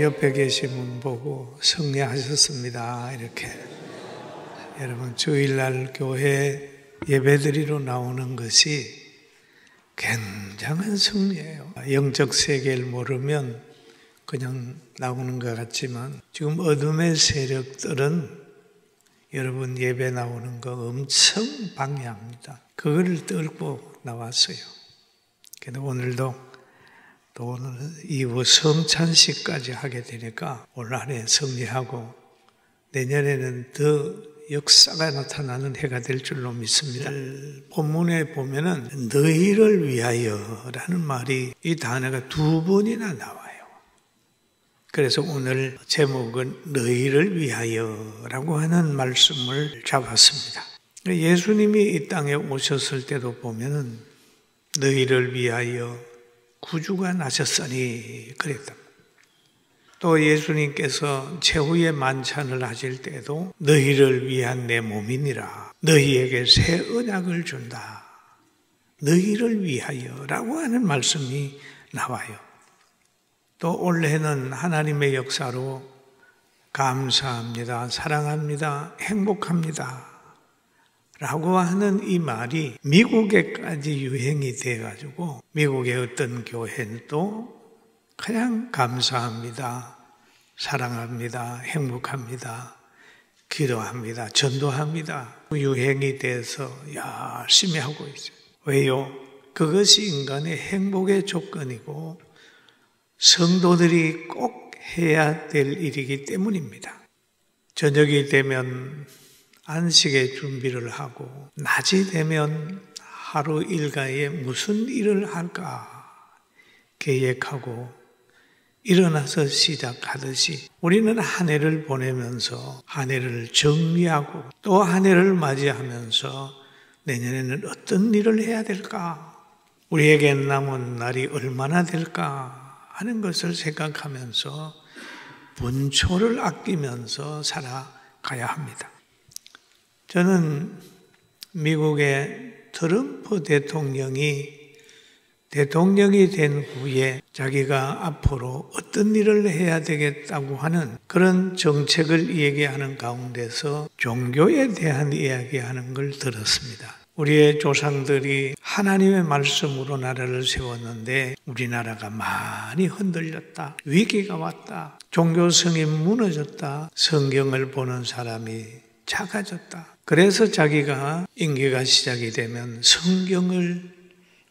옆에 계신 분 보고 승리하셨습니다. 이렇게. 여러분, 주일날 교회 예배드리러 나오는 것이 굉장한 승리예요. 영적 세계를 모르면 그냥 나오는 것 같지만 지금 어둠의 세력들은 여러분 예배 나오는 거 엄청 방해합니다. 그거를 뚫고 나왔어요. 그래서 오늘도 또 오늘 이후 성찬식까지 하게 되니까 올 한해 승리하고 내년에는 더 역사가 나타나는 해가 될 줄로 믿습니다. 본문에 보면은 너희를 위하여라는 말이 이 단어가 2번이나 나와요. 그래서 오늘 제목은 너희를 위하여라고 하는 말씀을 잡았습니다. 예수님이 이 땅에 오셨을 때도 보면은 너희를 위하여 구주가 나셨으니 그랬다. 또 예수님께서 최후의 만찬을 하실 때도 너희를 위한 내 몸이니라. 너희에게 새 언약을 준다. 너희를 위하여라고 하는 말씀이 나와요. 또 올해는 하나님의 역사로 감사합니다, 사랑합니다, 행복합니다 라고 하는 이 말이 미국에까지 유행이 돼가지고 미국의 어떤 교회는 또 그냥 감사합니다, 사랑합니다, 행복합니다, 기도합니다, 전도합니다 유행이 돼서 열심히 하고 있어요. 왜요? 그것이 인간의 행복의 조건이고 성도들이 꼭 해야 될 일이기 때문입니다. 저녁이 되면 안식의 준비를 하고 낮이 되면 하루 일과에 무슨 일을 할까 계획하고 일어나서 시작하듯이 우리는 한 해를 보내면서 한 해를 정리하고 또 한 해를 맞이하면서 내년에는 어떤 일을 해야 될까? 우리에게 남은 날이 얼마나 될까? 하는 것을 생각하면서 분초를 아끼면서 살아가야 합니다. 저는 미국의 트럼프 대통령이 된 후에 자기가 앞으로 어떤 일을 해야 되겠다고 하는 그런 정책을 얘기하는 가운데서 종교에 대한 이야기하는 걸 들었습니다. 우리의 조상들이 하나님의 말씀으로 나라를 세웠는데 우리나라가 많이 흔들렸다. 위기가 왔다. 종교성이 무너졌다. 성경을 보는 사람이 작아졌다. 그래서 자기가 임기가 시작이 되면 성경을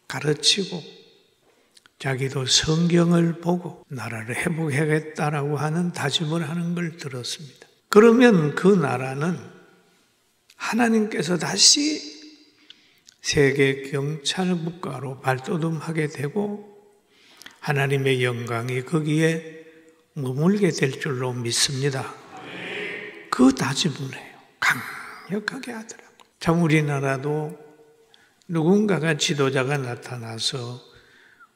가르치고 자기도 성경을 보고 나라를 회복하겠다라고 하는 다짐을 하는 걸 들었습니다. 그러면 그 나라는 하나님께서 다시 세계 경찰 국가로 발돋움하게 되고 하나님의 영광이 거기에 머물게 될 줄로 믿습니다. 그 다짐을 해요. 강력하게 하더라고요. 참 우리나라도 누군가가 지도자가 나타나서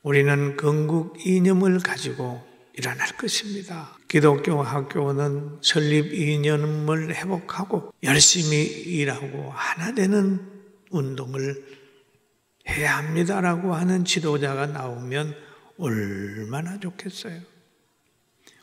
우리는 건국 이념을 가지고 일어날 것입니다. 기독교 학교는 설립 이념을 회복하고 열심히 일하고 하나 되는 운동을 해야 합니다라고 하는 지도자가 나오면 얼마나 좋겠어요.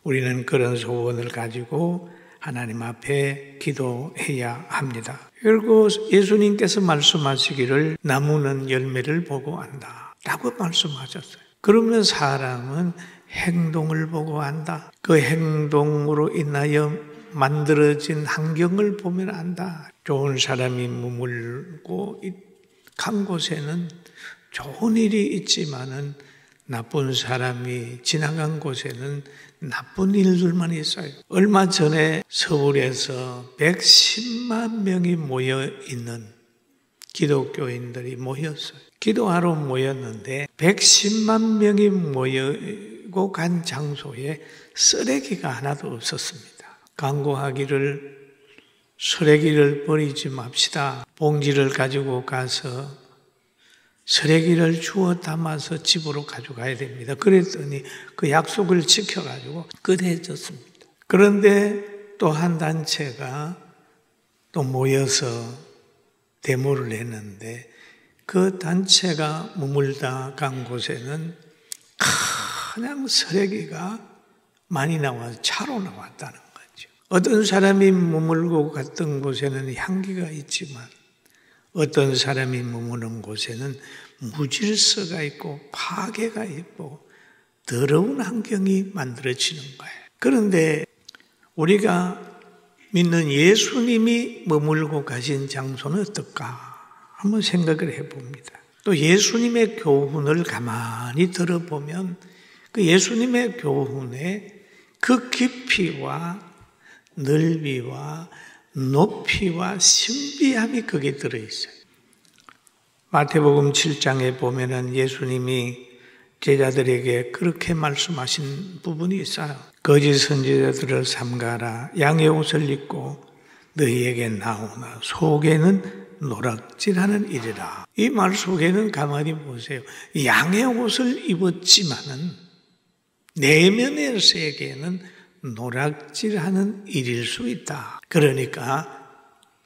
우리는 그런 소원을 가지고 하나님 앞에 기도해야 합니다. 그리고 예수님께서 말씀하시기를 나무는 열매를 보고 안다 라고 말씀하셨어요. 그러면 사람은 행동을 보고 안다. 그 행동으로 인하여 만들어진 환경을 보면 안다. 좋은 사람이 머물고 간 곳에는 좋은 일이 있지만은 나쁜 사람이 지나간 곳에는 나쁜 일들만 있어요. 얼마 전에 서울에서 110만 명이 모여 있는 기독교인들이 모였어요. 기도하러 모였는데 110만 명이 모이고 간 장소에 쓰레기가 하나도 없었습니다. 강구하기를 쓰레기를 버리지 맙시다. 봉지를 가지고 가서 쓰레기를 주워 담아서 집으로 가져가야 됩니다. 그랬더니 그 약속을 지켜가지고 끝해졌습니다. 그런데 또 한 단체가 또 모여서 데모를 했는데 그 단체가 머물다 간 곳에는 그냥 쓰레기가 많이 나와서 차로 나왔다는 거죠. 어떤 사람이 머물고 갔던 곳에는 향기가 있지만 어떤 사람이 머무는 곳에는 무질서가 있고 파괴가 있고 더러운 환경이 만들어지는 거예요. 그런데 우리가 믿는 예수님이 머물고 가신 장소는 어떨까? 한번 생각을 해봅니다. 또 예수님의 교훈을 가만히 들어보면 그 예수님의 교훈에 그 깊이와 넓이와 높이와 신비함이 거기에 들어있어요. 마태복음 7장에 보면은 예수님이 제자들에게 그렇게 말씀하신 부분이 있어요. 거짓 선지자들을 삼가라. 양의 옷을 입고 너희에게 나오나 속에는 노락질하는 일이라. 이 말 속에는 가만히 보세요. 양의 옷을 입었지만은 내면의 세계는 노락질하는 일일 수 있다. 그러니까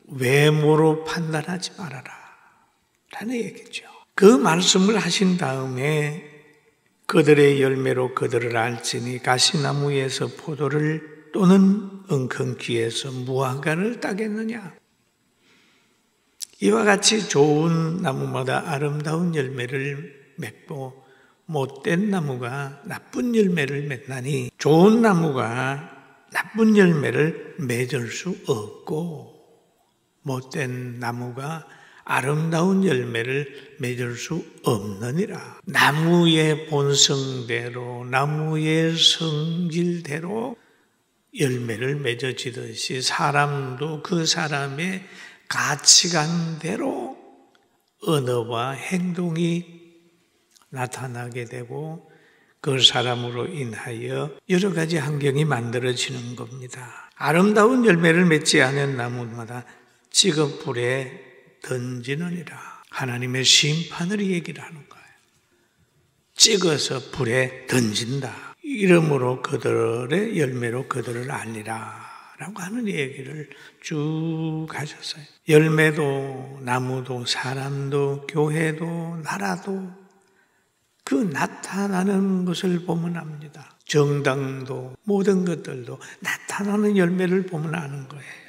외모로 판단하지 말아라 라는 얘기죠. 그 말씀을 하신 다음에 그들의 열매로 그들을 알지니 가시나무에서 포도를 또는 엉겅퀴에서 무화과를 따겠느냐. 이와 같이 좋은 나무마다 아름다운 열매를 맺고 못된 나무가 나쁜 열매를 맺나니 좋은 나무가 나쁜 열매를 맺을 수 없고 못된 나무가 아름다운 열매를 맺을 수 없느니라. 나무의 본성대로 나무의 성질대로 열매를 맺어지듯이 사람도 그 사람의 가치관대로 언어와 행동이 나타나게 되고 그 사람으로 인하여 여러 가지 환경이 만들어지는 겁니다. 아름다운 열매를 맺지 않은 나무마다 찍어 불에 던지느니라. 하나님의 심판을 얘기를 하는 거예요. 찍어서 불에 던진다. 이러므로 그들의 열매로 그들을 알리라 라고 하는 얘기를 쭉 하셨어요. 열매도 나무도 사람도 교회도 나라도 그 나타나는 것을 보면 압니다. 정당도 모든 것들도 나타나는 열매를 보면 아는 거예요.